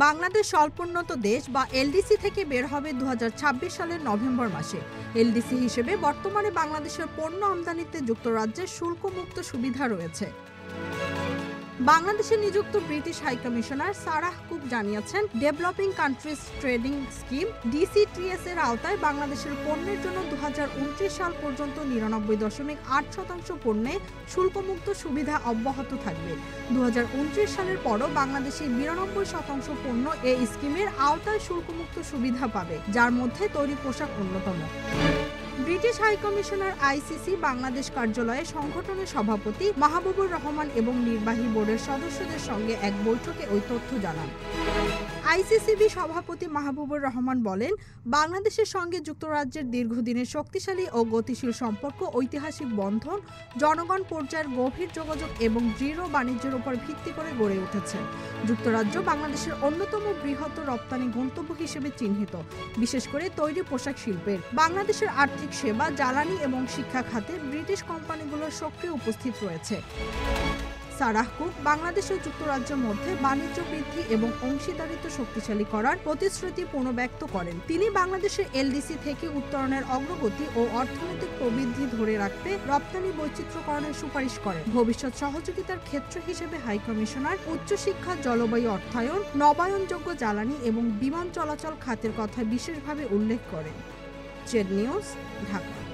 বাংলাদেশ স্বল্পোন্নত দেশ বা এলডিসি থেকে বের হবে 2026 সালের নভেম্বর মাসে। এলডিসি হিসেবে বর্তমানে বাংলাদেশের পণ্য আমদানিতে যুক্তরাজ্যের শুল্কমুক্ত সুবিধা রয়েছে। বাংলাদেশে নিযুক্ত ব্রিটিশ হাইকমিশনার সারাহ কুক জানিয়েছেন, ডেভেলপিং কান্ট্রিজ ট্রেডিং স্কিম ডিসিটিএস এর আওতায় বাংলাদেশের পণ্যের জন্য 2029 সাল পর্যন্ত 99.8% পণ্যে শুল্কমুক্ত সুবিধা অব্যাহত থাকবে। 2029 সালের পরও বাংলাদেশের 92% পণ্য এই স্কিমের আওতায় শুল্কমুক্ত সুবিধা পাবে, যার মধ্যে তৈরি পোশাক অন্যতম। ব্রিটিশ হাইকমিশনার আইসিসি বাংলাদেশ কার্যালয়ে সংগঠনের সভাপতি মাহবুবুর রহমান এবং নির্বাহী বোর্ডের সদস্যদের সঙ্গে এক বৈঠকে ওই তথ্য জানান। আইসিসিবি সভাপতি মাহবুবুর রহমান বলেন, বাংলাদেশের সঙ্গে যুক্তরাজ্যের দীর্ঘদিনের শক্তিশালী ও গতিশীল সম্পর্ক, ঐতিহাসিক বন্ধন, জনগণ পর্যায়ের গভীর যোগাযোগ এবং দৃঢ় বাণিজ্যের উপর ভিত্তি করে গড়ে উঠেছে। যুক্তরাজ্য বাংলাদেশের অন্যতম বৃহৎ রপ্তানি গন্তব্য হিসেবে চিহ্নিত, বিশেষ করে তৈরি পোশাক শিল্পের। বাংলাদেশের আর্থিক সেবা, জ্বালানি এবং শিক্ষা খাতে ব্রিটিশ কোম্পানিগুলোর সক্রিয় উপস্থিত রয়েছে। সারাহ কুক বাংলাদেশ ও যুক্তরাজ্যের মধ্যে বাণিজ্য বৃদ্ধি এবং অংশীদারিত্ব শক্তিশালী করার প্রতিশ্রুতি পুনর্ব্যক্ত করেন। তিনি বাংলাদেশের এলডিসি থেকে উত্তরণের অগ্রগতি ও অর্থনৈতিক প্রবৃদ্ধি ধরে রাখতে রপ্তানি বৈচিত্র্যকরণের সুপারিশ করেন। ভবিষ্যৎ সহযোগিতার ক্ষেত্র হিসেবে হাইকমিশনার উচ্চশিক্ষা, জলবায়ু অর্থায়ন, নবায়নযোগ্য জ্বালানি এবং বিমান চলাচল খাতের কথা বিশেষভাবে উল্লেখ করেন। Z news, Dhaka.